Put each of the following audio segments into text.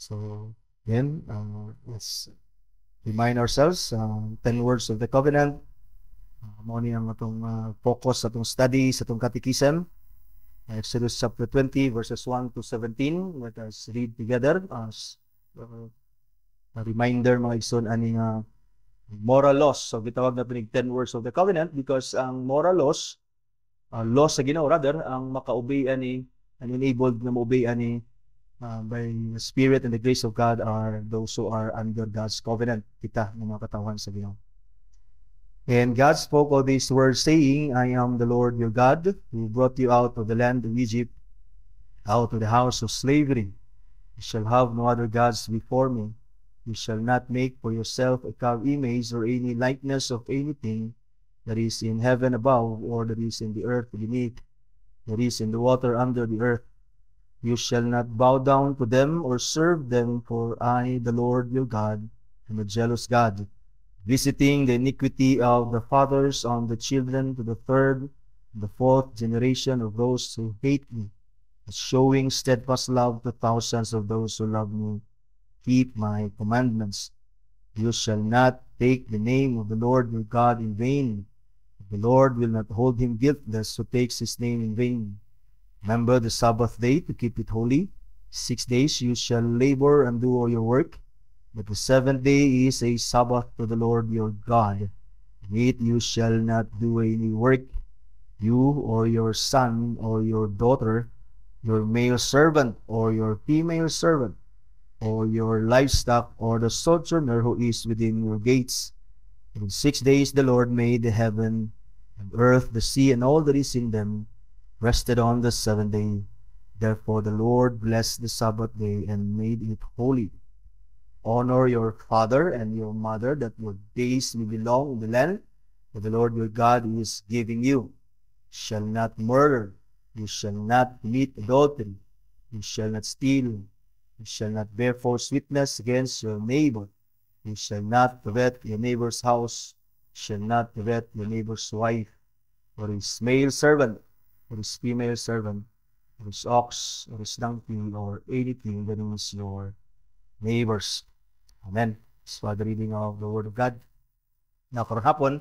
So, again, let's remind ourselves, 10 words of the covenant. Mao ni ang atong focus sa atong study, sa atong catechism. Exodus chapter 20, verses 1 to 17. Let us read together as a reminder, mga igsoon, aning moral laws. So, gitawag na pinig 10 words of the covenant because ang moral laws, laws sa Ginoo, rather, ang maka-obey ani, and enabled na ma-obey ani by the Spirit and the grace of God are those who are under God's covenant. Kita ng mga katawan sa Ginoo. And God spoke all these words, saying, I am the Lord your God, who brought you out of the land of Egypt, out of the house of slavery. You shall have no other gods before me. You shall not make for yourself a carved image or any likeness of anything that is in heaven above, or that is in the earth beneath, that is in the water under the earth. You shall not bow down to them or serve them, for I, the Lord your God, am a jealous God, visiting the iniquity of the fathers on the children to the third and the fourth generation of those who hate me, but showing steadfast love to thousands of those who love me, keep my commandments. You shall not take the name of the Lord your God in vain. The Lord will not hold him guiltless who takes his name in vain. Remember the Sabbath day to keep it holy. 6 days you shall labor and do all your work, but the seventh day is a Sabbath to the Lord your God. In it you shall not do any work, you or your son or your daughter, your male servant or your female servant, or your livestock, or the sojourner who is within your gates. In 6 days the Lord made the heaven and earth, the sea, and all that is in them, rested on the seventh day. Therefore the Lord blessed the Sabbath day and made it holy. Honor your father and your mother, that your days may be long in the land that the Lord your God is giving you. You shall not murder. You shall not commit adultery. You shall not steal. You shall not bear false witness against your neighbor. You shall not covet your neighbor's house. You shall not covet your neighbor's wife, or his male servant, or his female servant, or his ox, or his donkey, or anything that is your neighbor's. Amen. So, the reading of the Word of God. Now, karon hapon,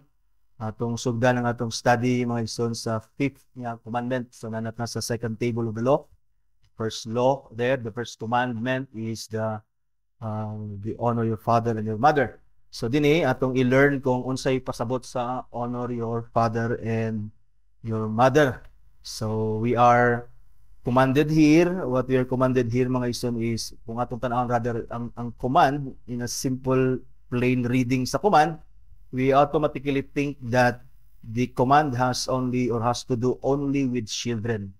atong sugdan ng atong study, mga igsoon, sa fifth nga commandment. So, nanat na sa second table of the law. First law there, the first commandment is the honor your father and your mother. So, dini, atong i-learn kung unsay pasabot sa honor your father and your mother. So, we are commanded here, what we are commanded here, mga igsoon, is, kung atong tanawon rather, ang command, in a simple, plain reading sa command, we automatically think that the command has only, or has to do only with children.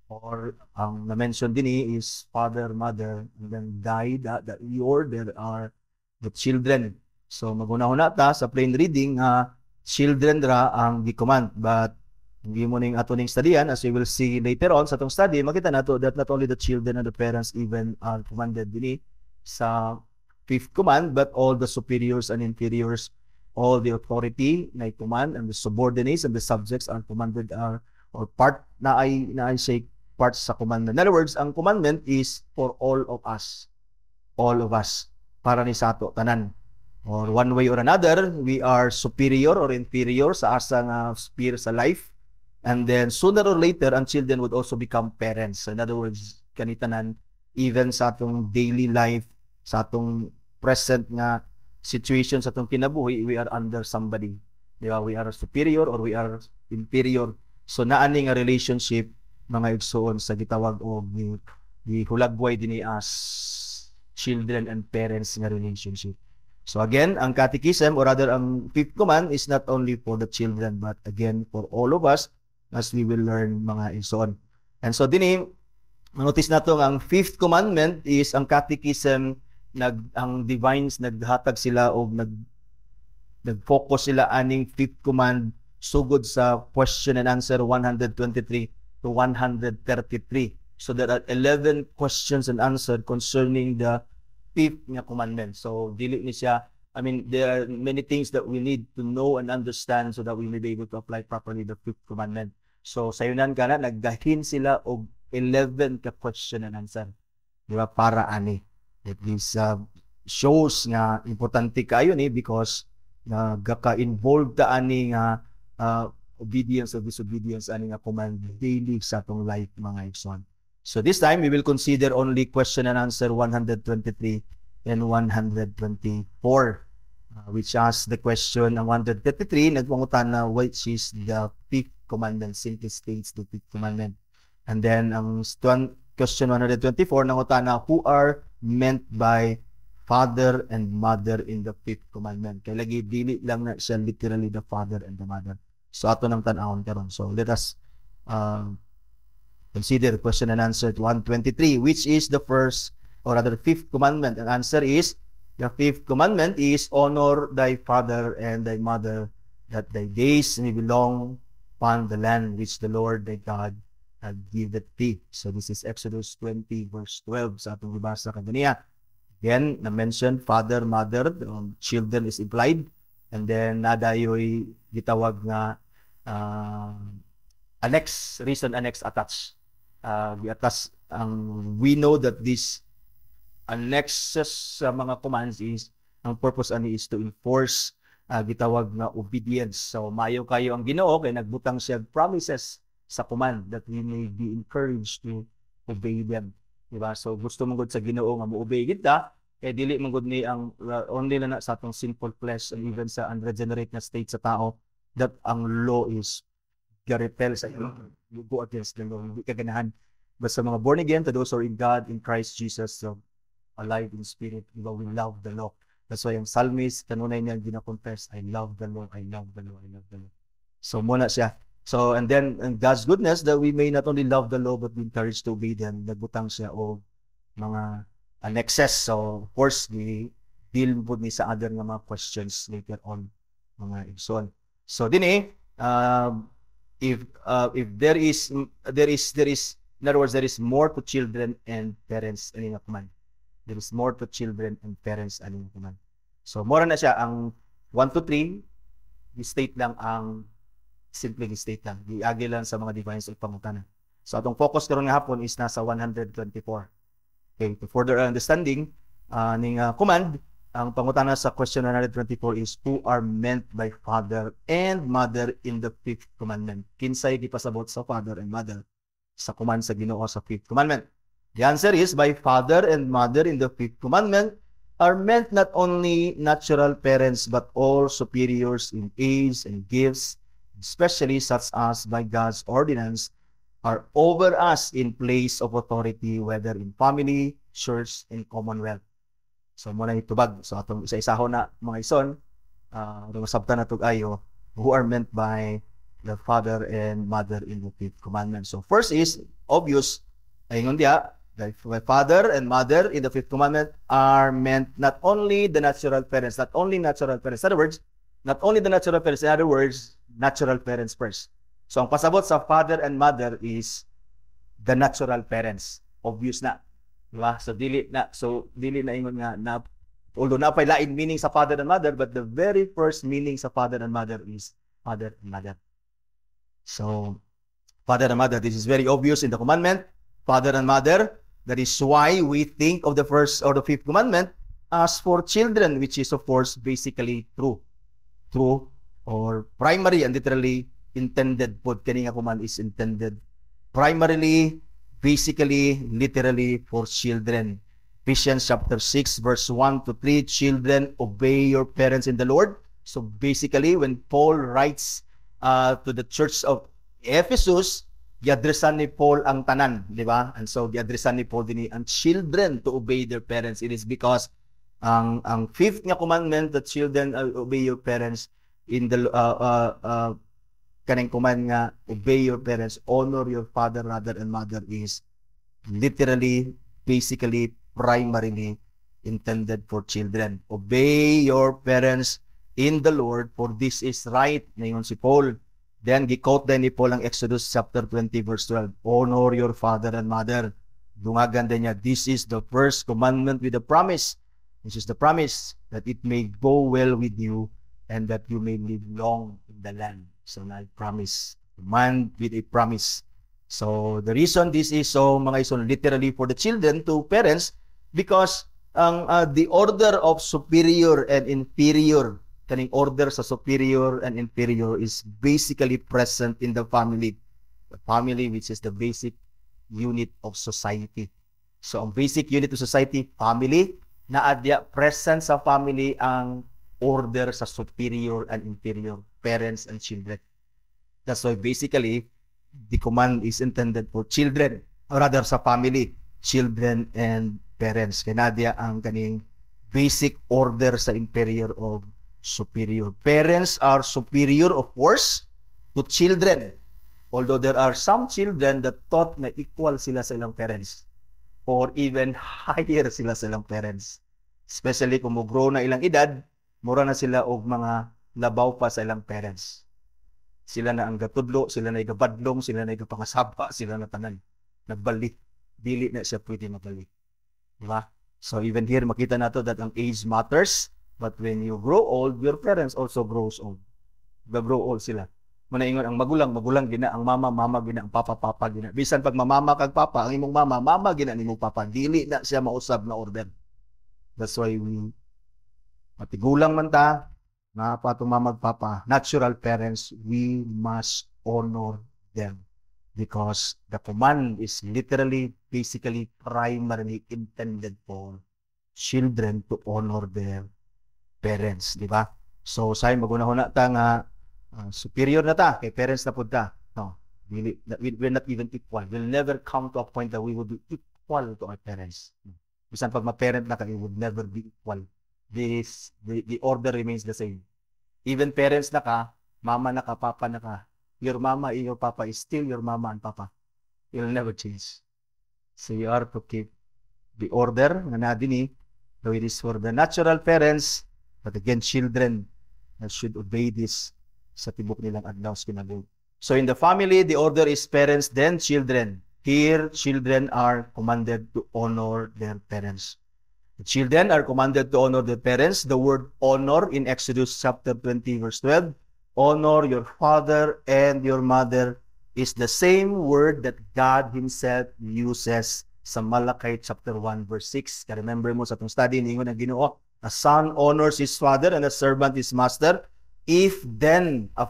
Or, ang na-mention din is father, mother, and then die, that the order are the children. So, magunahon ta sa plain reading, children ra ang gi-command, but hindi mo ning ato ning studian, as we will see later on sa atong study, makita nato that not only the children and the parents even are commanded din sa fifth command, but all the superiors and inferiors, all the authority na command, and the subordinates and the subjects are commanded, or part na ay say parts sa commandment. In other words, ang commandment is for all of us, para ni sa ato tanan. Or one way or another, we are superior or inferior sa asa nga sphere sa life. And then, sooner or later, ang children would also become parents. So, in other words, kanitanan, even sa atong daily life, sa atong present nga situation, sa atong kinabuhi, we are under somebody. Diba? We are superior or we are inferior. So, naani nga relationship, mga igsoon, sa gitawag o gihulagway din as children and parents nga relationship. So, again, ang catechism, or rather, ang fifth command is not only for the children, but again, for all of us, as we will learn, mga igsoon. And so dini, notice nato ang fifth commandment is ang catechism, ang divines naghatag sila o nag-focus sila aning fifth command sugod sa question and answer 123 to 133. So there are 11 questions and answer concerning the fifth nga commandment. So dili ni siya, I mean, there are many things that we need to know and understand so that we may be able to apply properly the fifth commandment. So, sayunan ka na, naggahin sila og 11 ka question and answer. Di ba? Para ani. It is shows nga importante kayo ni because gaka-involved ta ani nga obedience or disobedience ani nga command daily sa atong life mga igsoon. So this time we will consider only question and answer 123 and 124. Which asks the question ang 133 nagpangutan na which is the fifth commandment, simply states the fifth commandment. And then ang question 124 nangutan na who are meant by father and mother in the fifth commandment. Kaya lagi dili lang na siya literally the father and the mother. So ato nang tan-awon karon. So let us consider question and answer 123, which is the first or rather fifth commandment. Ang answer is the fifth commandment is honor thy father and thy mother, that thy days may be long upon the land which the Lord thy God hath given thee. So this is Exodus 20 verse 12 sa atong gibasa kanina. Again, na-mention father, mother, children is implied. And then nadayoy gitawag nga annex, reason annex attached. Attach we know that this annexes sa mga commands is ang purpose ani is to enforce gitawag nga obedience. So mayo kayo ang Ginoo kay nagbutang siya promises sa command that we may be encouraged to obey them. Diba? So gusto mong gud sa Ginoo nga mo-obey kita kay dili man gud ni ang only na sa atong sinful flesh and even sa unregenerate na state sa tao that ang law is garepel sa iyo. You go against the law. Hindi ka ganahan. But sa mga born again, to those who are in God, in Christ Jesus, so alive in spirit, diba, we love the law. That's why yung psalmist, kanunay niya gina-confess, I love the law, I love the law, I love the law. So muna siya. So and then in God's goodness that we may not only love the law but be encouraged to obey them. Nagbutang siya o mga annexes. So of course, we deal po ni sa other nga mga questions later on mga igsoon. So din if there is in other words, there is more to children and parents ani nga command. There is more to children and parents ani nga command. So more na siya ang 1 to 3 i-state lang ang simply i-state lang. Giagi lang sa mga definitions of pangutana. So atong focus karon nga hapon is nasa 124. Okay, to further understanding ning command, ang pangutana sa question 124 is who are meant by father and mother in the fifth commandment. Kinsay gipasabot sa father and mother sa command sa Ginoo sa fifth commandment. The answer is by father and mother in the fifth commandment are meant not only natural parents but all superiors in age and gifts, especially such as by God's ordinance are over us in place of authority, whether in family, church, and commonwealth. So muna itubag. So atong isa-isaho na mga ison, masabtan na ayo who are meant by the father and mother in the fifth commandment. So first is obvious, ayun dia, the father and mother in the fifth commandment are meant not only the natural parents, not only natural parents. In other words, not only the natural parents, in other words, natural parents first. So ang pasabot sa father and mother is the natural parents. Obvious na. Diba? So dili na ingon nga na although na pay lain meaning sa father and mother, but the very first meaning sa father and mother is father and mother. So father and mother, this is very obvious in the commandment. Father and mother, that is why we think of the first or the fifth commandment as for children, which is of course basically true or primary and literally intended po kani nga command is intended primarily, basically, literally for children. Ephesians chapter 6 verse 1 to 3, children, obey your parents in the Lord. So basically, when Paul writes to the church of Ephesus, giadresan ni Paul ang tanan, di ba? And so giadresan ni Paul din ang children to obey their parents. It is because ang fifth nga commandment that children obey your parents in the kanang command nga obey your parents, honor your father, mother, and mother is literally, basically, primarily intended for children. Obey your parents in the Lord, for this is right. Ngayon si Paul. Then, gi-quote din ni Paul ang Exodus chapter 20 verse 12. Honor your father and mother. Dungagan din niya, this is the first commandment with a promise. This is the promise that it may go well with you and that you may live long in the land. So, na-promise. Command with a promise. So, the reason this is so, mga ison, literally for the children to parents, because ang the order of superior and inferior, kaning order sa superior and inferior is basically present in the family. The family, which is the basic unit of society. So, ang basic unit of society, family, naadya present sa family ang order sa superior and inferior, parents and children. That's why basically, the command is intended for children, or rather sa family, children and parents. Kaya naadya ang kaning basic order sa inferior of superior. Parents are superior, of course, to children. Although there are some children that thought na equal sila sa ilang parents or even higher sila sa ilang parents. Especially kung mo-grow na ilang edad, mura na sila og mga labaw pa sa ilang parents. Sila na ang gatudlo, sila na igabadlong, sila na igapangasaba, sila na tanan. Nagbalik. Dili na siya pwede magbalik. Diba? So even here, makita nato that ang age matters, but when you grow old, your parents also grows old. Grow old sila. Manaingon ang magulang gina, ang mama gina, ang papa gina. Bisan pag mamama kag papa, ang imong mama gina ni imong papa. Dili na siya mausab na order. That's why we matigulang man ta, na patong mama papa, natural parents, we must honor them because the command is literally, basically, primarily intended for children to honor their parents, di ba? So, say magunahon na ta nga superior na ta, kay parents na pud ta. No, we're not even equal. We'll never come to a point that we will be equal to our parents. Bisan pag ma-parent na ka, we would never be equal. The order remains the same. Even parents na ka, mama na ka, papa na ka, your mama and your papa is still your mama and papa. It will never change. So you are to keep the order nga na dinhi, though it is for the natural parents, but again, children should obey this sa tibok nilang adlaw sa kinabuhi. So in the family, the order is parents, then children. Here, children are commanded to honor their parents. The children are commanded to honor their parents. The word honor in Exodus chapter 20 verse 12, honor your father and your mother, is the same word that God Himself uses sa Malachi chapter 1 verse 6. Remember mo sa itong study, ningon ang Ginoo, a son honors his father and a servant his master. If I then a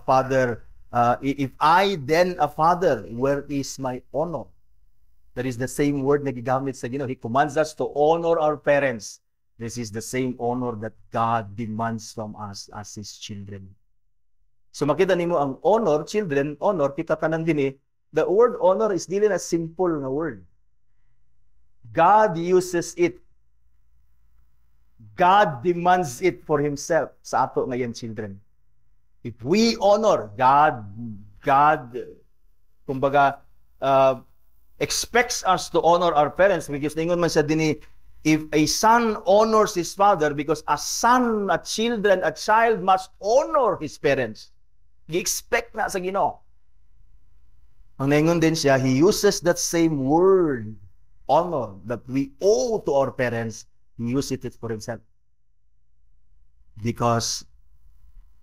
father, where is my honor? That is the same word na gigamit sa Ginoo. He commands us to honor our parents. This is the same honor that God demands from us as His children. So makita nimo ang honor, children, honor, kita tanan din the word honor is dili na simple na word. God uses it. God demands it for Himself sa ato ngayon children. If we honor God, kumbaga, expects us to honor our parents, because ningon man siya din if a son honors his father, because a son, a child must honor his parents. Gi-expect na sa Ginoo. Ang ningon din siya, He uses that same word, honor, that we owe to our parents, He uses it for Himself. Because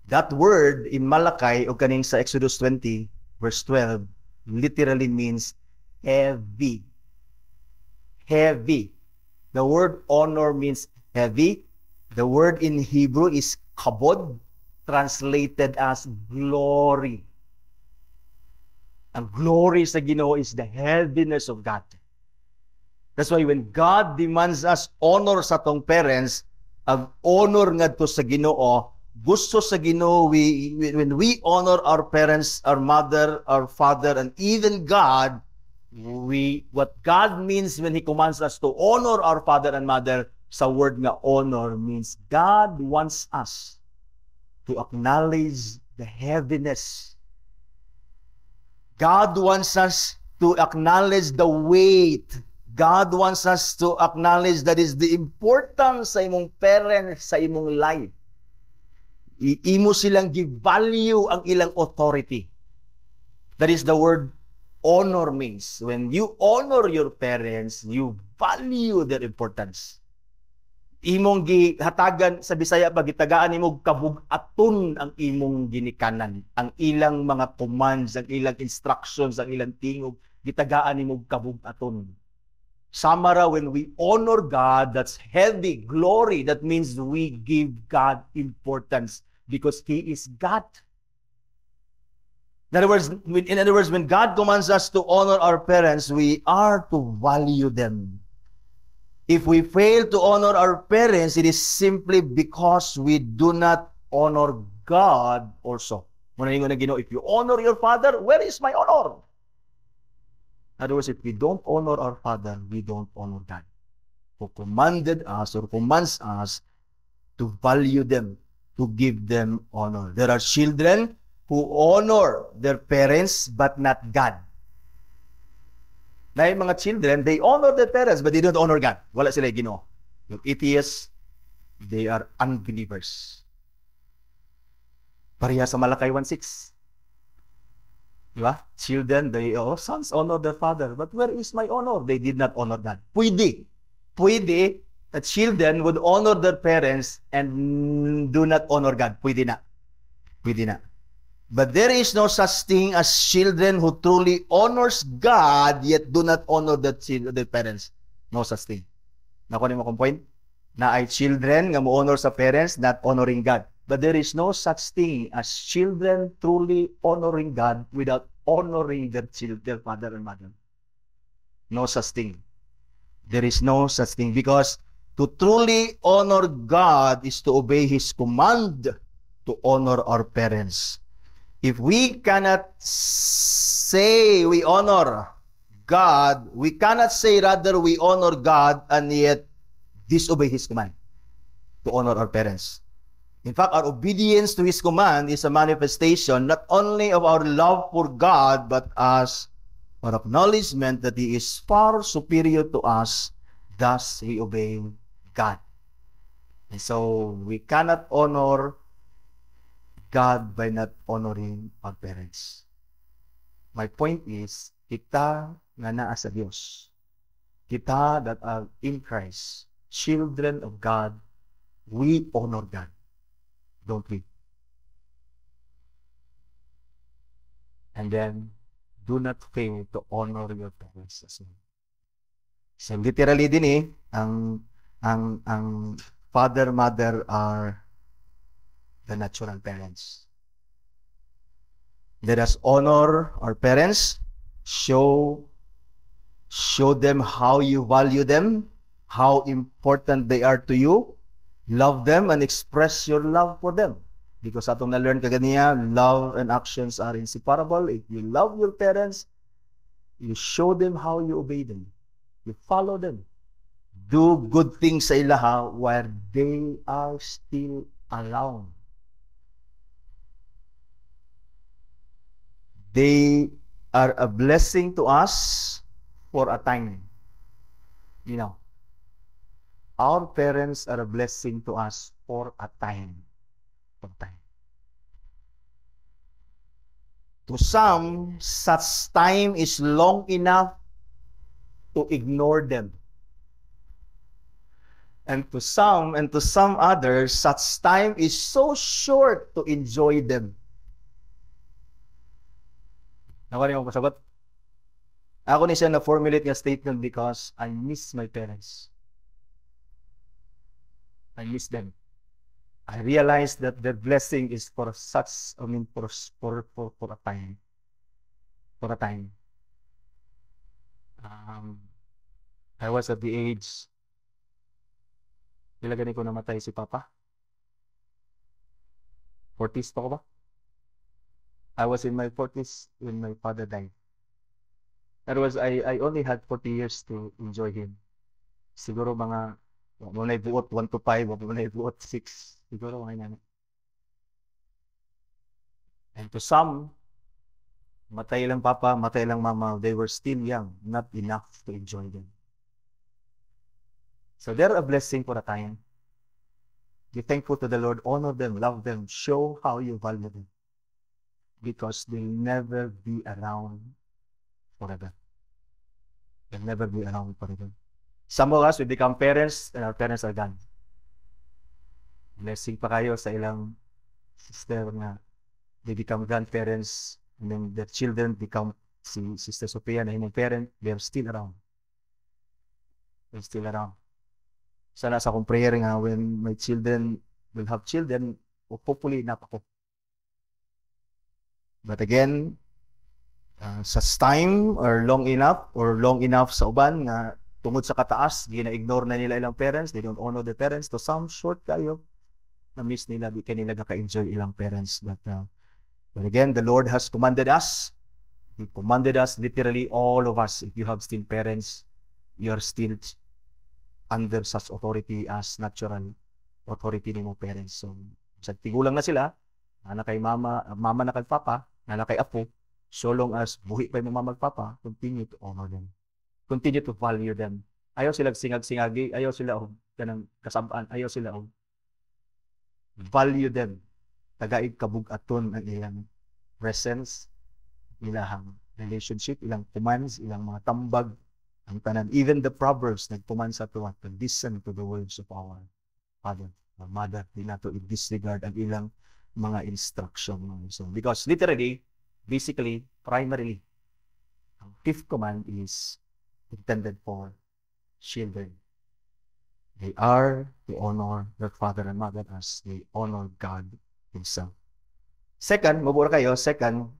that word in Malachi o kaning sa Exodus 20 verse 12 literally means heavy. Heavy. The word honor means heavy. The word in Hebrew is kabod, translated as glory. Ang glory sa Ginoo is the heaviness of God. That's why when God demands us honor sa tong parents, ang honor ngadto sa Ginoo, gusto sa Ginoo, when we honor our parents, our mother, our father, and even God, what God means when He commands us to honor our father and mother, sa word nga honor means God wants us to acknowledge the heaviness. God wants us to acknowledge the weight. God wants us to acknowledge that is the importance sa imong parents sa imong life. Imo silang give-value ang ilang authority. That is the word honor means. When you honor your parents, you value their importance. Imong gihatagan sa Bisaya pag gitagaan nimo kabug-aton ang imong ginikanan, ang ilang mga commands, ang ilang instructions, ang ilang tingog, gitagaan nimo kabug-aton. Samara, when we honor God, that's heavy glory. That means we give God importance because He is God. In other words, when God commands us to honor our parents, we are to value them. If we fail to honor our parents, it is simply because we do not honor God also. If you honor your father, where is my honor? In other words, if we don't honor our father, we don't honor God, who commanded us or commands us to value them, to give them honor. There are children who honor their parents but not God. Na yung mga children, they honor their parents but they don't honor God. Wala sila Ginoo. Yung atheists, they are unbelievers. Pareha sa Malakay 1:6. Diba? Children, sons honor their father. But where is my honor? They did not honor God. Pwede that children would honor their parents and do not honor God. Pwede na. But there is no such thing as children who truly honors God yet do not honor their parents. No such thing. Nakuha mo kong point? Na ay children nga mo honor sa parents, not honoring God. But there is no such thing as children truly honoring God without honoring their father and mother. No such thing. There is no such thing because to truly honor God is to obey His command to honor our parents. If we cannot say we honor God, we cannot say rather we honor God and yet disobey His command to honor our parents. In fact, our obedience to His command is a manifestation not only of our love for God, but as our acknowledgement that He is far superior to us, thus we obey God. And so, we cannot honor God by not honoring our parents. My point is, kita nga naa sa Diyos, kita that are in Christ, children of God, we honor God. Don't we? And then, do not fail to honor your parents as well. So literally din ang father, mother are the natural parents. Let us honor our parents, show them how you value them, how important they are to you. Love them and express your love for them. Because atong na-learn kaganiya, love and actions are inseparable. If you love your parents, you show them how you obey them. You follow them. Do good things sa ilaha while they are still around. They are a blessing to us for a time. You know, our parents are a blessing to us for a time. To some, such time is long enough to ignore them. And to some others, such time is so short to enjoy them. Nakuha niyo mo pasagot? Ako ni siya na-formulate nga statement because I miss my parents. I miss them. I realized that their blessing is for a time. For a time. I was at the age, ilagay ko namatay si Papa. 40s pa ko ba? I was in my 40s when my father died. That was, I only had 40 years to enjoy him. Siguro mga Muna ibuot 1 to 5, muna ibuot 6. Siguro mga yan. And to some, matay lang papa, matay lang mama, they were still young, not enough to enjoy them. So they're a blessing for a time. Be thankful to the Lord, honor them, love them, show how you value them. Because they'll never be around forever. They'll never be around forever. Some of us, we become parents and our parents are gone. Blessing pa kayo sa ilang sister na they become grandparents and then their children become si Sister Sophia na inyong parent, they are still around. is still around. Sana sa akong prayer nga when my children will have children, hopefully enough ako. But again, sa time or long enough sa uban nga tungod sa kataas, gina-ignore na nila ilang parents, they don't honor the parents, to some short kayo, na-miss nila, di ka nila ka-enjoy ilang parents. But again, the Lord has commanded us. He commanded us, literally all of us. If you have still parents, you are still under such authority as natural authority ni mo parents. So, sa tigulang na sila, na kay mama na kay papa, na kay apo, so long as buhi pa yung mama magpapa, continue to honor them. Continue to value them. Ayaw sila singag-singagi, ayaw sila kanang kasabaan, ayaw sila value them. Tagaig kabug-aton ang ilang presence, ilang relationship, ilang commands, ilang mga tambag, ang tanan. Even the Proverbs nagpuman sa tuwa to listen to the words of our father or mother. Di na to i-disregard ang ilang mga instruction. So, because literally, basically, primarily, ang fifth command is intended for children. They are to honor their father and mother as they honor God Himself. Second, mabura kayo,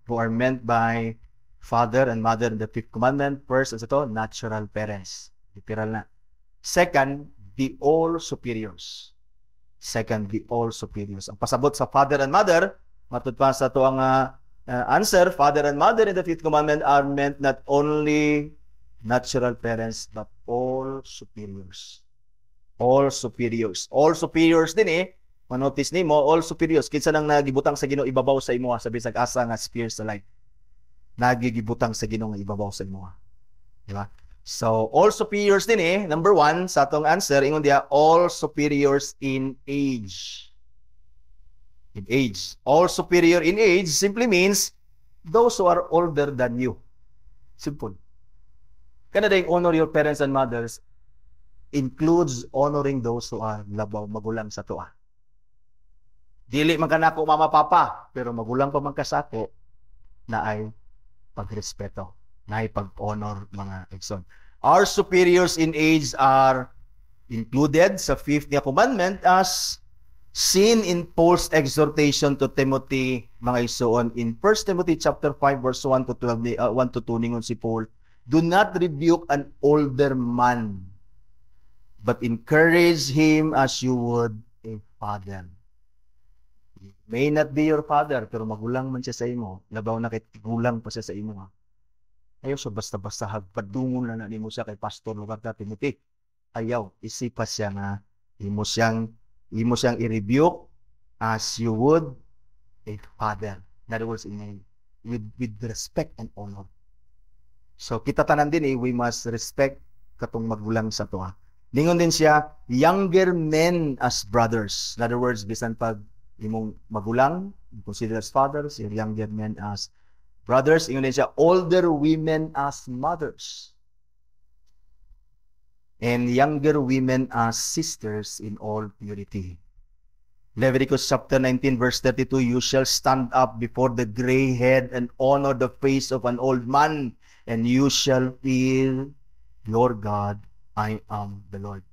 who are meant by father and mother in the fifth commandment. First, ito, natural parents. Literal na. Second, the all superiors. Second, the all superiors. Ang pasabot sa father and mother, matod pa sa ito ang answer, father and mother in the fifth commandment are meant not only natural parents, but all superiors. All superiors. All superiors din manotice nimo, all superiors. Kinsa nang nagibutang sa Ginoo ibabaw sa imo sa bisag asa nga spheres sa life. Nagigibutang sa Ginoo nga ibabaw sa imo. Di ba? So, all superiors din number one, sa atong answer, ingon diya, all superiors in age. In age. All superior in age simply means those who are older than you. Simple. Kana day honor your parents and mothers includes honoring those who are labaw, magulang sa tuwa. Dili man kanako mama papa, pero magulang pa man kasako na ay pagrespeto, na ay pag-honor mga igsoon. Our superiors in age are included sa fifth nga commandment as seen in Paul's exhortation to Timothy, mga igsoon, in 1 Timothy chapter 5 verse 1 to 12, 1 to 2 ningon si Paul, do not rebuke an older man, but encourage him as you would a father. He may not be your father, pero magulang man siya sa imo. Labaw na kay gulang pa siya sa imo. Ayaw so basta-basta hagpadungon na nimo siya kay pastor lugar ta Timothy. Ayaw, isipa siya nga imo siyang i-rebuke as you would a father. In other words, with respect and honor. So kita tanan din we must respect katong magulang sa tuwa. Ningon din siya, younger men as brothers. In other words, bisan pag imong magulang, consider as fathers, your younger men as brothers. Ingon din siya, older women as mothers. And younger women as sisters in all purity. Leviticus chapter 19 verse 32, you shall stand up before the gray head and honor the face of an old man, and you shall feel your God, I am the Lord.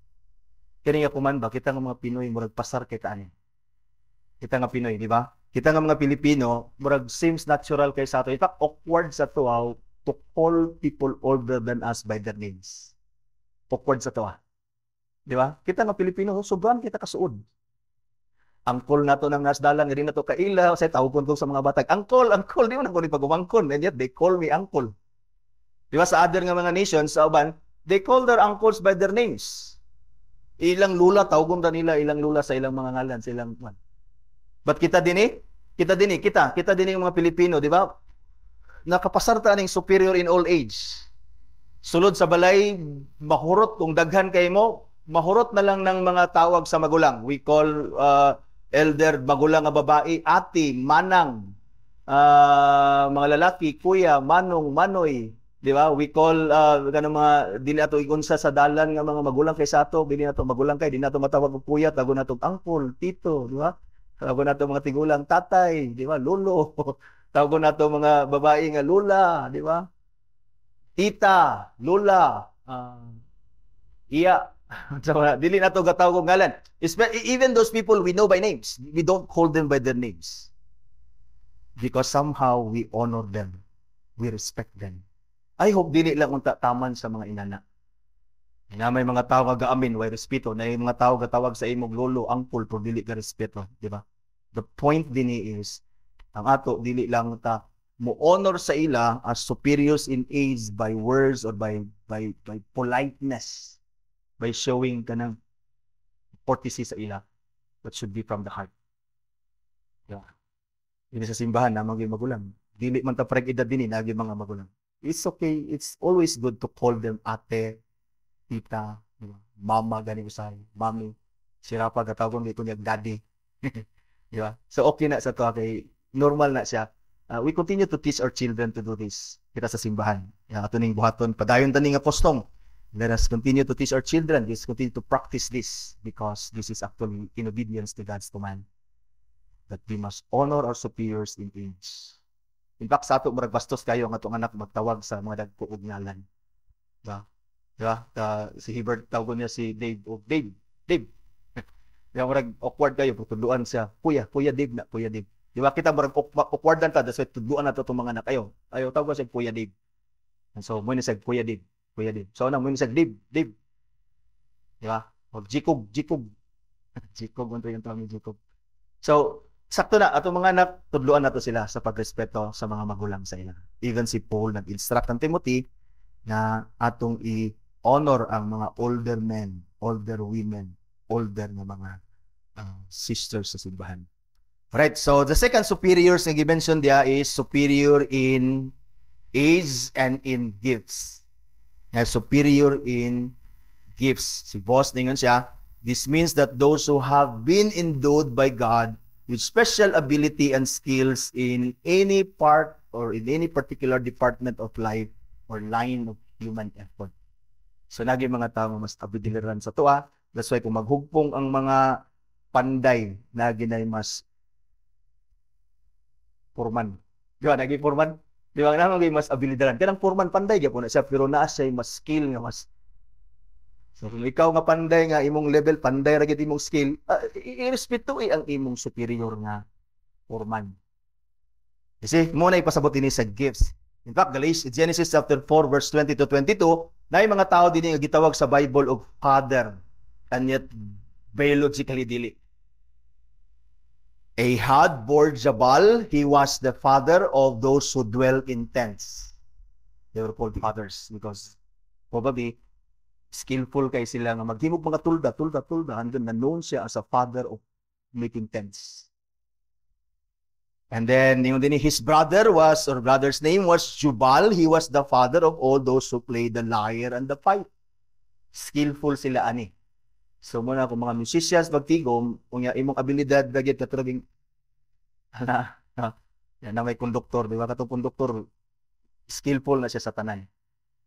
Kini nga kuman ba, kita nga mga Pinoy, murag pasar kay taan. Kita nga Pinoy, di ba? Kita nga mga Pilipino, murag seems natural kay sa ato. In fact, awkward sa to to call people older than us by their names. Awkward sa to di ba? Kita nga Pilipino, sobrang kita kasuod. Angkol nato ng nasdalan, hindi na to kaila, say tawgon ko sa mga batag, angkol, di mo na ko ni pagumangkol, and yet they call me uncle. Di ba sa other nga mga nations, sa uban, they call their uncles by their names. Ilang lula, tawgon na nila ilang lula sa ilang mga ngalan, sa ilang man. But kita din yung mga Pilipino, di ba? Nakapasarta ning superior in old age. Sulod sa balay, mahurot, kung daghan kay mo, mahurot na lang ng mga tawag sa magulang. We call elder, magulang nga babae, ati, manang, mga lalaki, kuya, manong, manoy, di ba? We call ganang mga dili ato igunsa sa dalan nga mga magulang kay sa ato, dili nato magulang kay, di nato matawag og kuya, tago nato uncle, tito, di ba? Tago nato mga tigulang tatay, di ba? Lolo. Tago nato mga babae nga lula, di ba? Tita, lula, Iya. So, dili na to gatawag og ngalan. Even those people we know by names, we don't call them by their names. Because somehow we honor them. We respect them. I hope dili lang unta taman sa mga inana. Na may mga tao nga gaamin way respeto, na yung mga tao gatawag sa imong lolo, angkol, pero dili ka respeto, di ba? The point dinhi is ang ato dili lang ta mo honor sa ila as superiors in age by words or by politeness, by showing kanang courtesy sa ila, that should be from the heart. Yeah. Hindi sa simbahan na mga magulang. Dili man ta parang edad din nagi mga magulang. It's okay. It's always good to call them ate, tita, mama gani usay, mami. Sira pa gatawgon dito niya daddy. Di ba? So okay na sa to kay normal na siya. We continue to teach our children to do this. Kita sa simbahan. Ato ning buhaton padayon tani nga kostong. Let us continue to teach our children. Let's continue to practice this because this is actually in obedience to God's command that we must honor our superiors in age. In fact, sa ato murag bastos kayo ang atong anak magtawag sa mga dagko og ngalan. Diba? Diba? Si Hebert tawag niya si Dave o Dave. Diba murag awkward kayo pagtudluan siya. Kuya Dave na, Kuya Dave. Diba kita murag awkwardan ta, that's why tudluan na to itong mga anak. Ayaw tawag siya Kuya Dave. And so, mo ni siya Kuya Dave. So, mo ni siya Dave. Diba? O Jacob. Jacob mo yung tawag ni Jacob. So, sakto na, atong mga anak, tudluan na to sila sa pagrespeto sa mga magulang sa ila. Even si Paul nag-instruct ng Timothy na atong i-honor ang mga older men, older women, older na mga sisters sa simbahan. Right, so the second superiors na i-mention dia is superior in age and in gifts. Superior in gifts. Si boss ningon siya, this means that those who have been endowed by God with special ability and skills in any part or in any particular department of life or line of human effort. So nagi mga tao mas abiliran sa tuwa. That's why kung maghugpong ang mga panday, nagi na mas forman. Di ba? Nagi forman? Di ba? Nagi mas abilidaran. Kanang forman panday, po na siya, pero naa siya mas skill nga mas. So kung ikaw nga panday nga imong level, panday ra gid imong skill, irespeto ang imong superior nga forman. Kasi mo na ipasabot ini sa gifts. In fact, Genesis chapter 4 verse 20 to 22, na yung mga tao din nga gitawag sa Bible og father, and yet biologically dili. Ahad bore Jabal, he was the father of those who dwell in tents. They were called fathers because probably skillful kay sila nga maghimog mga tulda, hanggang na known siya as a father of making tents. And then his brother's name was Jubal. He was the father of all those who played the lyre and the pipe. Skillful sila ani. So muna kung mga musicians magtigom, kung imong abilidad dagit katrabing yan na may konduktor, di ba? Katong konduktor, skillful na siya sa tanan.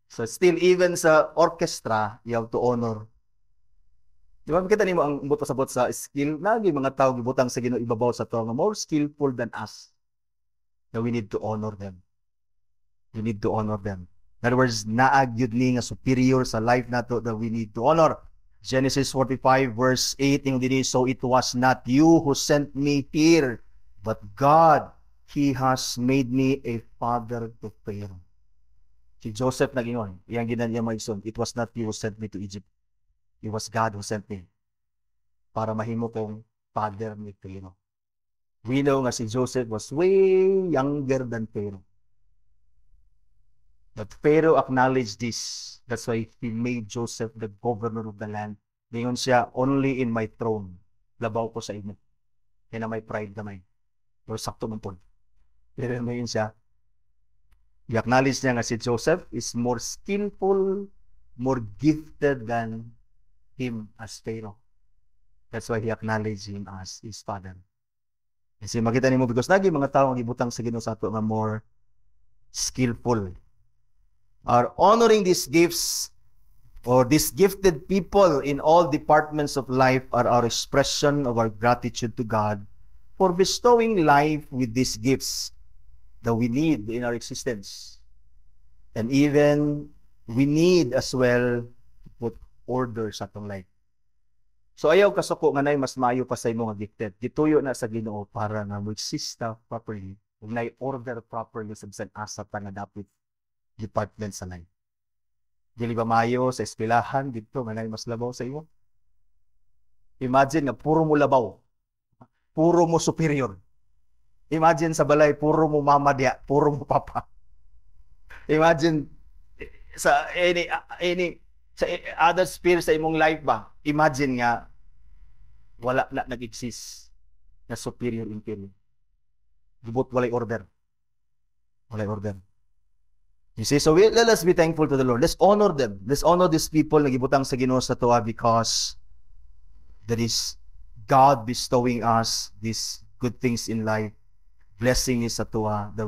So still, even sa orchestra, you have to honor. Di ba? Makita nimo ang buto-sabot sa skill, nagi mga tao gibutang sa Ginoo ibabaw sa to nga more skillful than us. So we need to honor them. We need to honor them. In other words, naag yun ni nga superior sa life nato that we need to honor. Genesis 45 verse 8, so it was not you who sent me here, but God, He has made me a father to Pharaoh. Si Joseph nagingon, iyang ginanya maison, it was not you who sent me to Egypt. It was God who sent me para mahimo kong father ni Pharaoh. We know nga si Joseph was way younger than Pharaoh. But Pharaoh acknowledged this. That's why he made Joseph the governor of the land. Lingon siya, only in my throne, labaw ko sa inyo. Kaya na may pride naman. Pero sakto man po. Pero ngayon siya, i-acknowledge niya nga si Joseph is more skillful, more gifted than him as Pharaoh. That's why he acknowledged him as his father. Kasi makita niyo because nagi mga tao ang ibutang sa Ginoo sa ato nga more skillful. Are honoring these gifts or these gifted people in all departments of life are our expression of our gratitude to God for bestowing life with these gifts that we need in our existence. And even we need as well to put order sa atong life. So ayaw kasuko nga nay mas maayo pa sa imo nga gifted. Gituyo na sa Ginoo para nga mag-system properly, ug nay order properly sa bisan asa pa nga dapat department sa life. Dili ba maayo sa eskwelahan dito nga nay mas labaw sa imo? Imagine nga puro mo labaw. Puro mo superior. Imagine sa balay puro mo mama diya, puro mo papa. Imagine sa any sa other sphere sa imong life ba, imagine nga wala na nag-exist na superior inferior. Gubot walay order. Walay order. You see, so let us be thankful to the Lord. Let's honor them. Let's honor these people na gibutang sa Ginoo sa tuwa because that is God bestowing us these good things in life. Blessing is sa tuwa that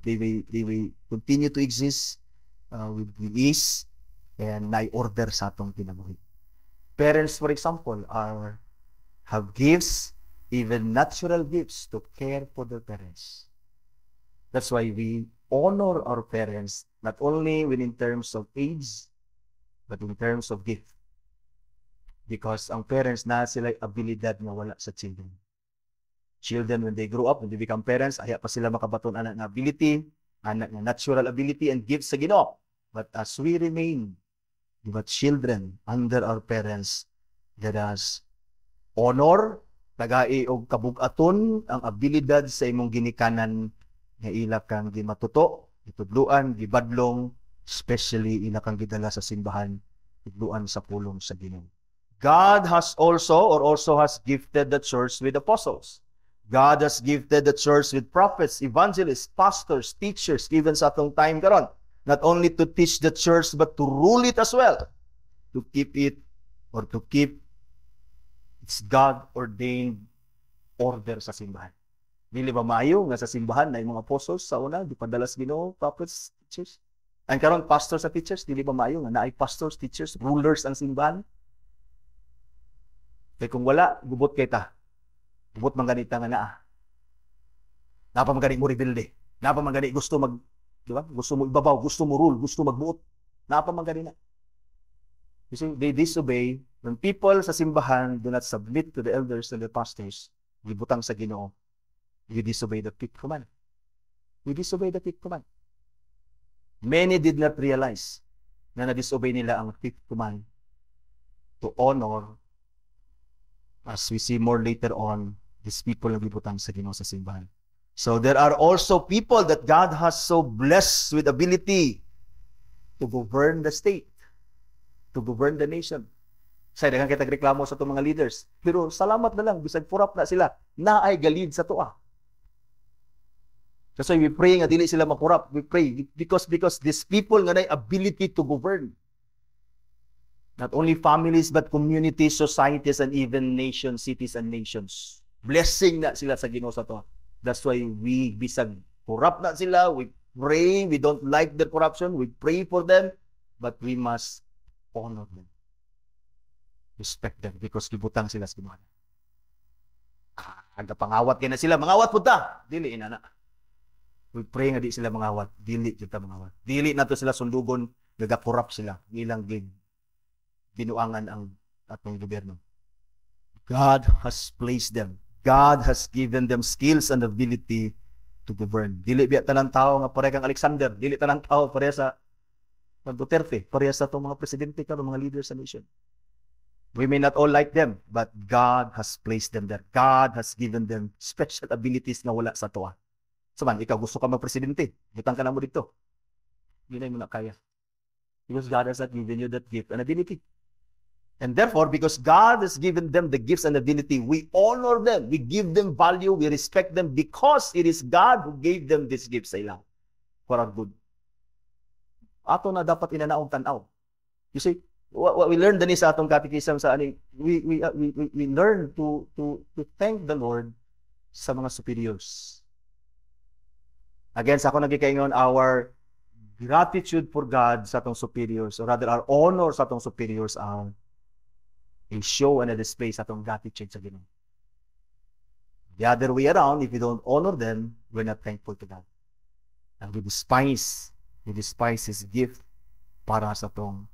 they will continue to exist with ease and na order sa atong kinabuhi. Parents, for example, have gifts, even natural gifts, to care for their parents. That's why we honor our parents, not only in terms of age, but in terms of gift. Because ang parents na sila abilidad nga wala sa children. Children, when they grow up, when they become parents, aya pa sila makabaton anak nga ability, anak nga natural ability and gifts sa Ginoo. But as we remain children under our parents, let us honor, tagai og kabug-aton ang abilidad sa imong ginikanan nga ila kang gimatuto, gitudluan, gibadlong, especially ila kang gidala sa simbahan, tudluan sa pulong sa Ginoo. God has also has gifted the church with apostles. God has gifted the church with prophets, evangelists, pastors, teachers, even sa atong time karon. Not only to teach the church, but to rule it as well. To keep its God-ordained order sa simbahan. Dili ba maayo nga sa simbahan na yung mga apostles sa una, di padalas Ginoo, prophets, teachers? Ang karon pastors sa teachers, dili ba maayo nga naay pastors, teachers, rulers ang simbahan? Kaya kung wala, gubot kay ta. Gubot man ganita nga naa. Napa man gani mo rebelde. Napa man gani gusto di ba? Gusto mo ibabaw, gusto mo rule, gusto magbuot. Napa man gani na. You see, they disobey. When people sa simbahan do not submit to the elders and the pastors, gibutang sa Ginoo, we disobey the fifth command. We disobey the fifth command. Many did not realize na na-disobey nila ang fifth command to honor, as we see more later on, these people na gibutang sa Ginoo sa simbahan. So there are also people that God has so blessed with ability to govern the state, to govern the nation. Say, daghang kitag reklamo sa itong mga leaders. Pero salamat na lang, bisag purap na sila, naay galid sa tuwa. Kasi we pray nga dili sila makurap. We pray because these people nga nay ability to govern. Not only families, but communities, societies, and even nations, cities, and nations. Blessing na sila sa Ginoo sa tuwa. That's why we, bisag corrupt na sila, we pray, we don't like their corruption, we pray for them, but we must honor them. Respect them, because libutang sila sa Ginoo. Nagpangawat kay na sila, mangawat po ta! Dili, inana. We pray nga di sila mangawat, dili kita mangawat. Dili na to sila sundugon, nagakorrupt sila, ilang binuangan ang atong gobyerno. God has placed them. God has given them skills and ability to govern. Dili biya tanang tao nga pare kang Alexander, dili tanang tao pare sa Duterte, pare sa itong mga presidente karon, mga leaders sa nation. We may not all like them, but God has placed them there. God has given them special abilities na wala sa tuwa. Saman, ikaw gusto ka mag-presidente, butang ka na mo dito. Hindi na mo na kaya. Because God has not given you that gift and ability. And therefore, because God has given them the gifts and ability, we honor them, we give them value, we respect them, because it is God who gave them these gifts sa ilang for our good. Ato na dapat inanaong tanaw. You see, what we learned din sa atong catechism sa ani, we learn to thank the Lord sa mga superiors. Again, sa ako nagikaingon, our gratitude for God sa atong superiors, or rather our honor sa atong superiors are a show and a display sa atong gratitude sa Ginoo. The other way around, if we don't honor them, we're not thankful to God. And we despise His gift para sa atong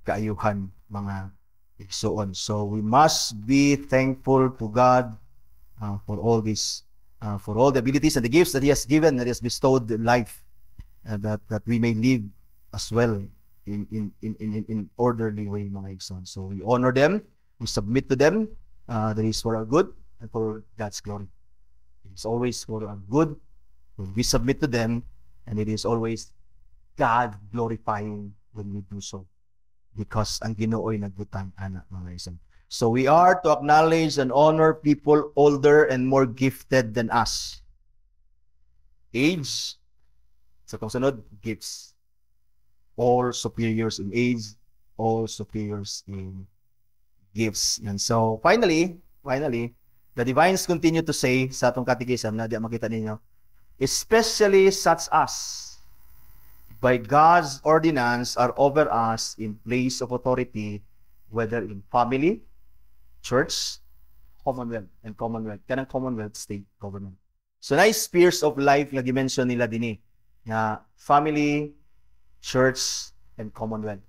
kaayuhan mga igsoon. So we must be thankful to God for all this, for all the abilities and the gifts that He has given, that He has bestowed in life, that we may live as well in orderly way, mga igsoon. So we honor them, we submit to them. That is for our good and for God's glory. It is always for our good when we submit to them, and it is always God glorifying when we do so. Because ang Ginoo'y nagbutang ana, mga igsoon. So we are to acknowledge and honor people older and more gifted than us. Age. So kung sunod, gifts. All superiors in age, all superiors in gifts. And so finally, the divines continue to say sa atong catechism na di makita ninyo, especially such as by God's ordinance are over us in place of authority, whether in family, church, commonwealth, and commonwealth. Kanang commonwealth, state government. So nice spheres of life nga gimension nila dinhi nga family, church, and commonwealth.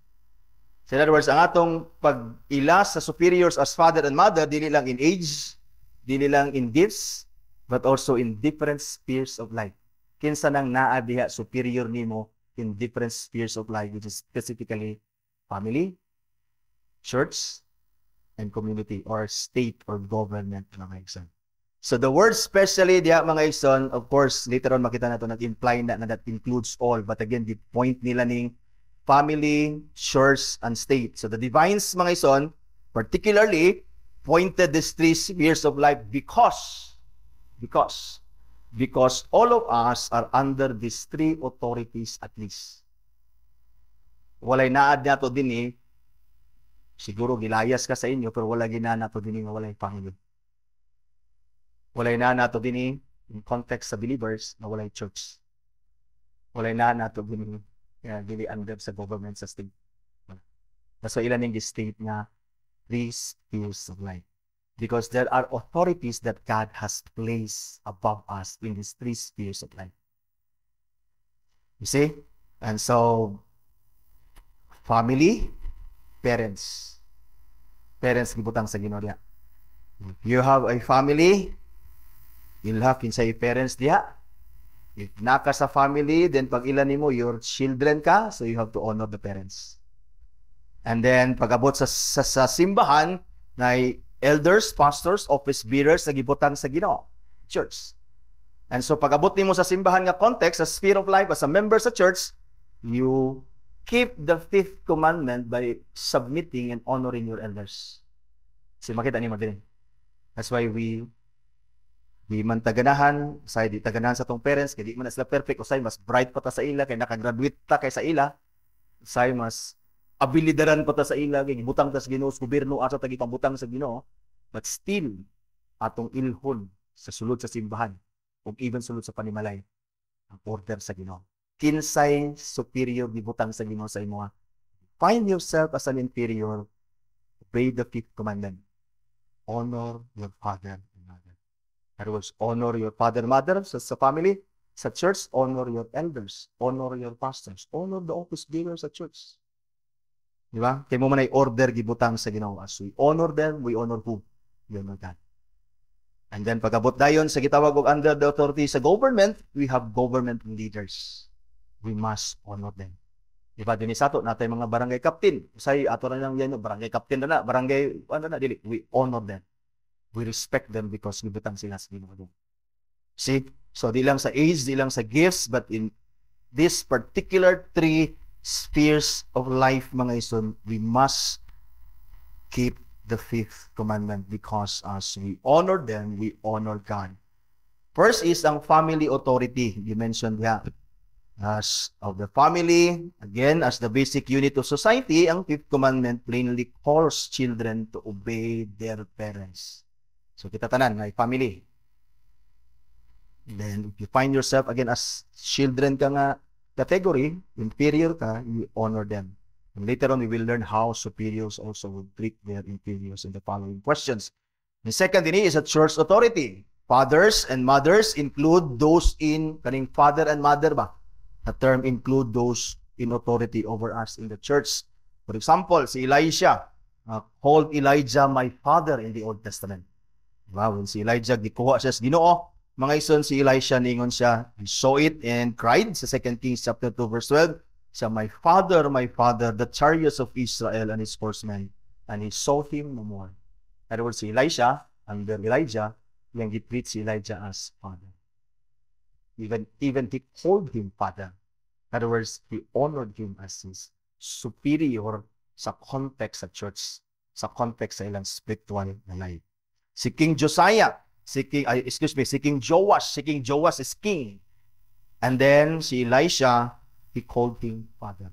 So in other words, ang atong pag-ila sa superiors as father and mother, dili lang in age, dili lang in gifts, but also in different spheres of life. Kinsa nang naa diha superior nimo in different spheres of life, which is specifically family, church, and community, or state or government, mga igsoon. So the word specially diha, mga igsoon, of course, later on makita nato nag-imply na that includes all, but again, the point nila ning family, church, and state. So the divines, mga igsoon, particularly pointed these three spheres of life because all of us are under these three authorities at least. Walay naad nato din siguro gilayas ka sa inyo, pero wala ginana nato din walay family. Walay na nato din in context sa believers na walay church. Walay na nato din dili under sa government sa state. That's why ilan yung state nga three spheres of life. Because there are authorities that God has placed above us in these three spheres of life. You see? And so, family, parents. Parents gibutang sa Ginoo diha. If you have a family, you'll have kinsay parents diha. If naka sa family, then pag ilan nimo your children ka, so you have to honor the parents. And then pag abot sa simbahan na elders, pastors, office bearers na gibutang sa Ginoo, church. And so pag abot nimo sa simbahan nga context, sa sphere of life as a member sa church, you keep the fifth commandment by submitting and honoring your elders. Kasi makita nimo din. That's why we man taganahan, say di taganahan sa tong parents, kay di man sila perfect, usay mas bright pa ta sa ila, kay nakagraduate ta kay sa ila, usay mas abilidaran pa ta sa ila, kay gibutang ta sa Ginoo sa gobyerno, asa ta gipambutang sa Ginoo, but still atong ilhon sa sulod sa simbahan, o even sulod sa panimalay, ang order sa Ginoo. Kinsay superior gibutang sa Ginoo sa imo. Find yourself as an inferior, obey the fifth commandment. Honor your father and mother. In other words, honor your father and mother sa family, sa church, honor your elders, honor your pastors, honor the office bearers sa church. Di ba? Kaya mo man ay order gibutang sa Ginoo. As we honor them, we honor who? We honor God. And then pagabot dayon sa gitawag og under the authority sa government, we have government leaders. We must honor them. Di ba? Din sa ato natay mga barangay captain. Say ato na lang yan, barangay captain na barangay ano na dili. We honor them. We respect them because gibutang sila sa Ginoo. See? So di lang sa age, di lang sa gifts, but in this particular three spheres of life, mga ison, we must keep the fifth commandment because as we honor them, we honor God. First is ang family authority. You mentioned as of the family, again, as the basic unit of society, ang fifth commandment plainly calls children to obey their parents. So kita tanan, may family. Then if you find yourself again as children ka nga category, inferior ka, you honor them. And later on, we will learn how superiors also will treat their inferiors in the following questions. The second ini is a church authority. Fathers and mothers include those in kaning father and mother ba? The term include those in authority over us in the church. For example, si Elisha, called Elijah my father in the Old Testament. Diba? When si Elijah, gikuha siya sa Ginoo, mga ison si Elisha, ningon siya, he saw it and cried sa 2 Kings chapter 2 verse 12, siya, my father, the chariots of Israel and his horsemen, and he saw him no more. In other words, si Elisha, under Elijah, yung gitreat si Elijah as father. Even he called him father. In other words, he honored him as his superior sa context sa church, sa context sa ilang spiritual na life. Si King Josiah, si King Joash is king. And then si Elisha, he called him father.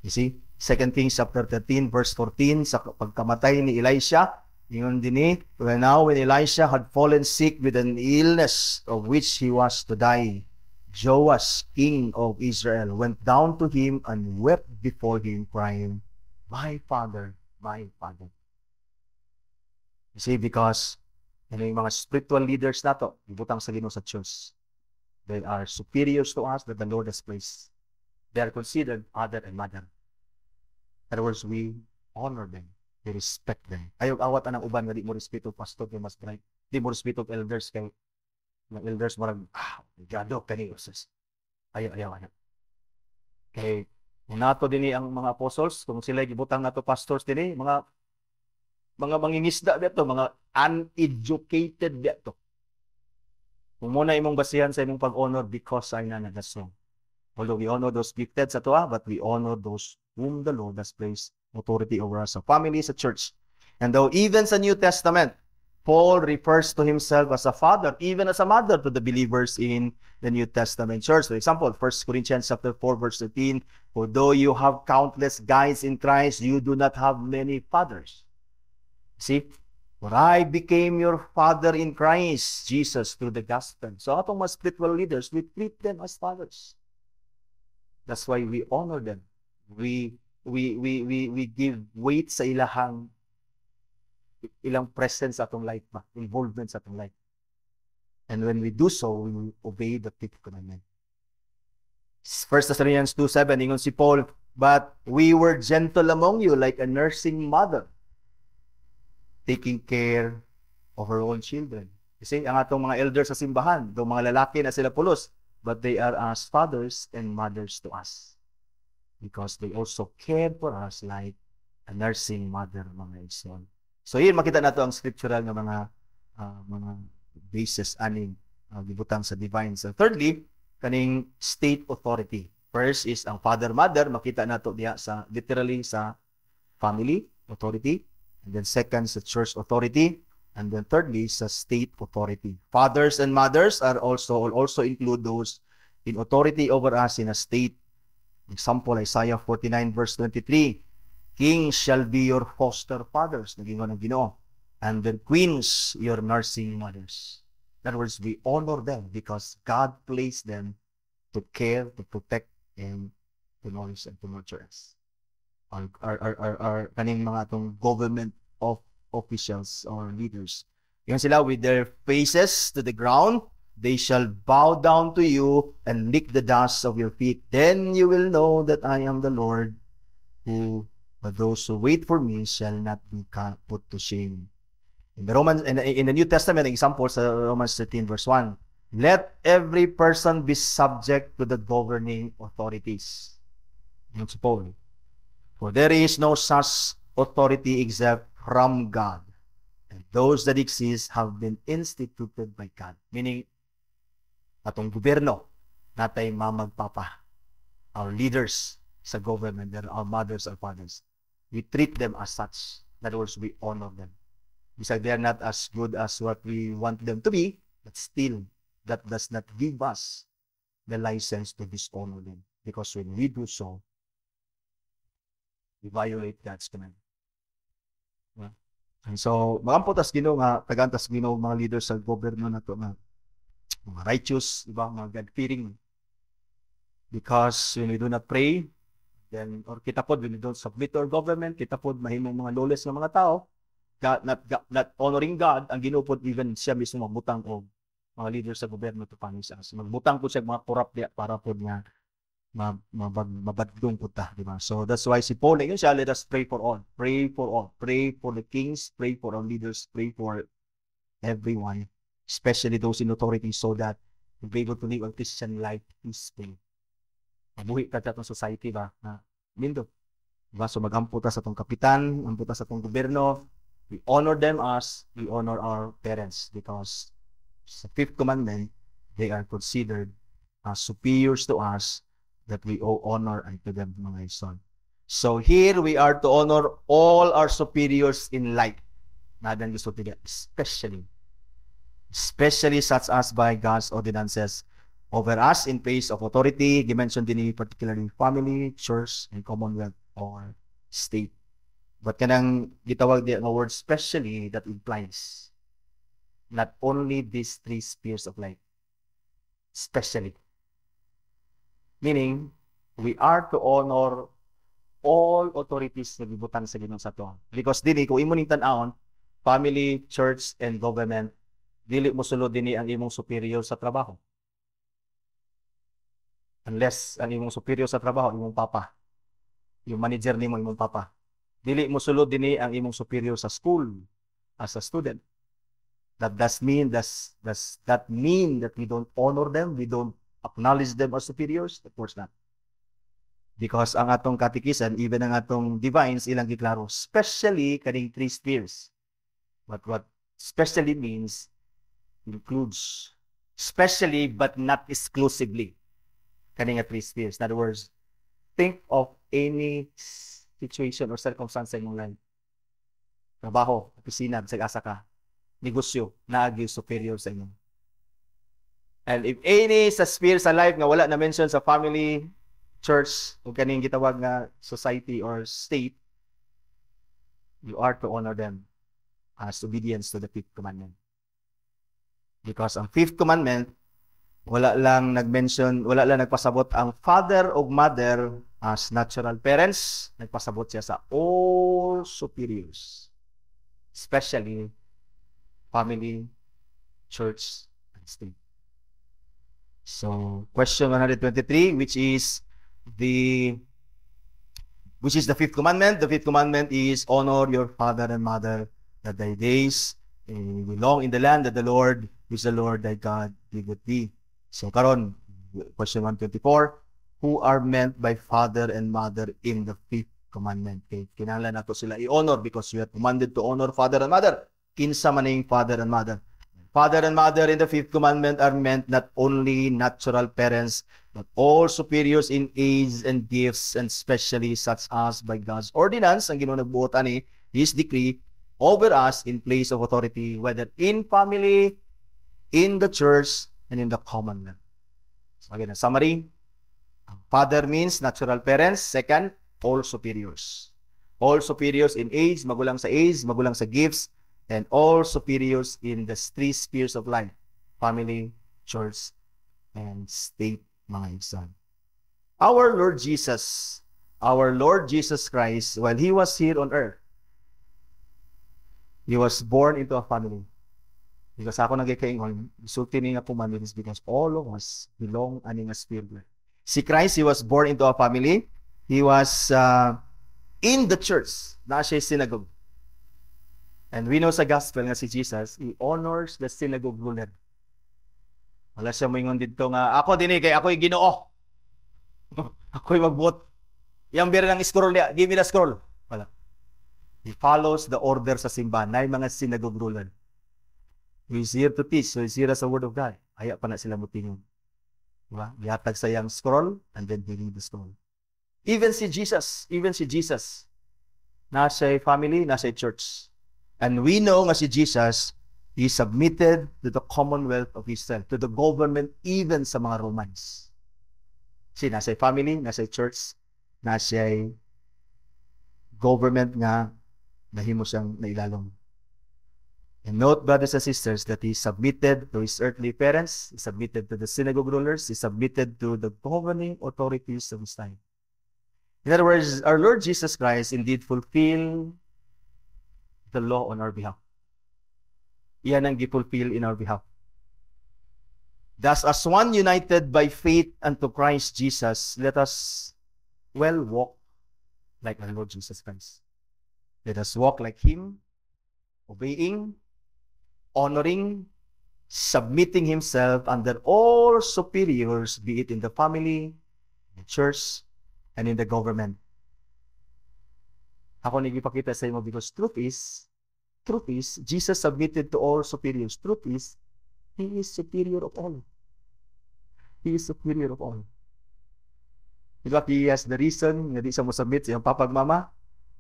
You see, 2 Kings chapter 13 verse 14, sa pagkamatay ni Elisha, yun din when Elisha had fallen sick with an illness of which he was to die, Joash, king of Israel, went down to him and wept before him, crying, my father, my father. You see, because yung mga spiritual leaders nato, ibutang sa Ginoo sa church, they are superiors to us that the Lord has placed. They are considered father and mother. In other words, we honor them, we respect them. Ayog awat anang uban nga di mo respeto pastor kay mas right. Di mo respeto elders kay mga elders marag gado kani uses. Ayaw ana. Kay nato dinhi ang mga apostles kung sila gibutang nato pastors dinhi mga mangingisda dito, mga uneducated dito. Kung muna imong basihan sa imong pag-honor because ay na nagasong. Although we honor those gifted sa tuwa, but we honor those whom the Lord has placed authority over us, sa family, sa church. And though even sa New Testament, Paul refers to himself as a father, even as a mother to the believers in the New Testament church. For example, 1 Corinthians chapter 4, verse 13, for though you have countless guides in Christ, you do not have many fathers. See, for I became your father in Christ Jesus through the gospel. So atong mga spiritual leaders, we treat them as fathers. That's why we honor them. We give weight sa ilang presence sa atong life, involvement sa atong life. And when we do so, we obey the fifth commandment. 1 Thessalonians 2:7, ingon si Paul, but we were gentle among you like a nursing mother, taking care of her own children. Kasi ang atong mga elders sa simbahan, itong mga lalaki na sila pulos, but they are as fathers and mothers to us. Because they also care for us like a nursing mother, mga igsoon. So yun, makita nato ang scriptural nga mga basis aning gibutang sa divine. So thirdly, kaning state authority. First is ang father-mother, makita nato diya sa literally sa family authority. And then second, sa church authority. And then thirdly, sa state authority. Fathers and mothers are also include those in authority over us in a state. Example, Isaiah 49 verse 23. Kings shall be your foster fathers, nagingon ang Ginoo. And then queens, your nursing mothers. In other words, we honor them because God placed them to care, to protect, and to nourish and to nurture us. Our kaning mga atong government of officials or leaders. Yung sila with their faces to the ground, they shall bow down to you and lick the dust of your feet. Then you will know that I am the Lord, but those who wait for me shall not be put to shame. In the New Testament, example sa Romans 13 verse 1, let every person be subject to the governing authorities. Yun si Paul. For there is no such authority except from God. And those that exist have been instituted by God. Meaning, atong gobyerno, natay mamagpapa. Our leaders sa government, they're our mothers or fathers. We treat them as such. In other words, we honor them. Besides, they are not as good as what we want them to be, but still, that does not give us the license to dishonor them. Because when we do so, we violate God's command. Yeah. And so, magampotas Ginoo nga tagantas Ginoo mga leaders sa gobyerno nato nga mga righteous, diba, mga God-fearing. Because when we do not pray, then or kita pod when we don't submit to our government, kita pod mahimong mga lawless nga mga tao, not honoring God, ang Ginoo pod even siya mismo magbutang og mga leaders sa gobyerno to punish us. Magbutang po siya mga corrupt diya para pod nga mabadlong punta, di ba? So that's why si Paul, yun siya, let us pray for all. Pray for all. Pray for the kings, pray for our leaders, pray for everyone, especially those in authority, so that we'll be able to live a Christian life peacefully. Mabuhi ka sa society ba? Na, mindo. Diba? So mag-amputa sa itong kapitan, amputa sa itong gobyerno. We honor them as we honor our parents, because sa fifth commandment, they are considered as superiors to us, that we owe honor unto them, mga son. So here we are to honor all our superiors in life. Nadan gusto tiga, especially such as by God's ordinances over us in place of authority. Dimension din particularly family, church, and commonwealth or state. But kanang gitawag di ang word specially, that implies not only these three spheres of life, specially. Meaning, we are to honor all authorities na gibutan sa Ginoo sa ato. Because dili kung imo ning tan-awon, family, church, and government, dili mo sulod dinhi ang imong superior sa trabaho. Unless ang imong superior sa trabaho imong papa, yung manager nimo imong papa. Dili mo sulod dinhi ang imong superior sa school as a student. That mean that we don't honor them, we don't acknowledge them as superiors? Of course not. Because ang atong katekisan, even ang atong divines, ilang giklaro, especially kaning three spheres. But what specially means includes, especially but not exclusively, kaning three spheres. In other words, think of any situation or circumstance sa imong life. Trabaho, opisina, asa ka, negosyo, naagi superior sa inyo. And if any sa sphere sa life nga wala na mention sa family, church, o kaning gitawag nga society or state, you are to honor them as obedience to the fifth commandment. Because ang fifth commandment, wala lang nag-mention, wala lang nagpasabot ang father o mother as natural parents, nagpasabot siya sa all superiors, especially family, church, and state. So, question 123, which is the fifth commandment. The fifth commandment is honor your father and mother, that thy days belong in the land that the Lord, which the Lord thy God giveth thee. So, karon, question 124, who are meant by father and mother in the fifth commandment? Okay, kinahanglan nato sila i-honor because we are commanded to honor father and mother. Kinsa man ning father and mother? Father and mother in the fifth commandment are meant not only natural parents, but all superiors in age and gifts, and especially such as by God's ordinance, ang Ginoo nagbuot ani, His decree, over us in place of authority, whether in family, in the church, and in the commonwealth. So again, a summary, father means natural parents. Second, all superiors. All superiors in age, magulang sa gifts, and all superiors in the three spheres of life, family, church, and state, mga son. Our Lord Jesus Christ, while He was here on earth, He was born into a family. Because ako nagkakaingon, isulti niya po man is because all of us belong ani nga sphere. Si Christ, He was born into a family. He was in the church, na siya synagogue. And we know sa gospel nga si Jesus, He honors the synagogue ruler. Wala siya moingon dito nga, ako din kay ako'y Ginoo. Ako'y magbuot. Yang bira ng scroll niya, give me the scroll. Wala. He follows the order sa simbahan. Na mga synagogue ruler. He is here to teach. So he's here as a word of God. Haya pa na sila mutingin. Diba? Yatag sa yung scroll, and then he read the scroll. Even si Jesus, nasa family, nasa church. And we know nga si Jesus, He submitted to the commonwealth of Israel, to the government even sa mga Romans. Si nasa family, nasa church, nasa government nga nahimo siyang nailalong. And note, brothers and sisters, that He submitted to His earthly parents, He submitted to the synagogue rulers, He submitted to the governing authorities of His time. In other words, our Lord Jesus Christ indeed fulfilled the law on our behalf. Iyan ang gifulfill in our behalf. Thus, as one united by faith unto Christ Jesus, let us walk like our Lord Jesus Christ. Let us walk like Him, obeying, honoring, submitting Himself under all superiors, be it in the family, the church, and in the government. Ako nagipakita sa inyo because truth is, Jesus submitted to all superiors. Truth is, He is superior of all. He is superior of all. Diba, He has the reason na di siya mo submit sa iyong papa at mama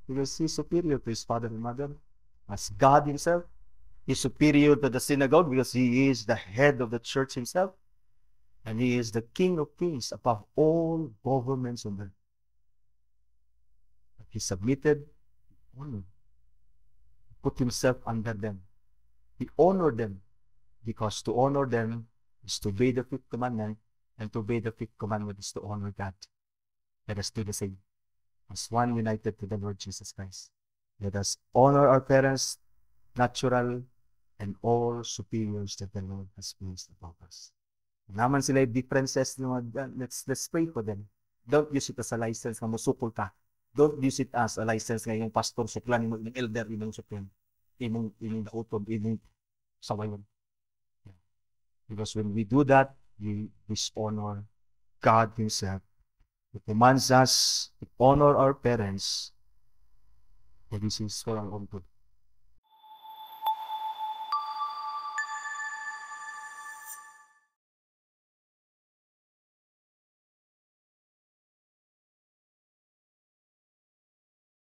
because He is superior to His father and mother. As God Himself, He is superior to the synagogue because He is the head of the church Himself. And He is the King of kings above all governments on earth. He submitted, honored, put Himself under them. He honored them because to honor them is to obey the fifth commandment, and to obey the fifth commandment is to honor God. Let us do the same. As one united to the Lord Jesus Christ. Let us honor our parents, natural, and all superiors that the Lord has placed above us. Naman sila yung differences, let's pray for them. Don't use it as a license na musukol ka. Don't use it as a license nga yung pastor suklan, yung elder, yung suklan, yung nautob, yung sawayon. Because when we do that, we dishonor God Himself. He commands us to honor our parents, for this is for our own good.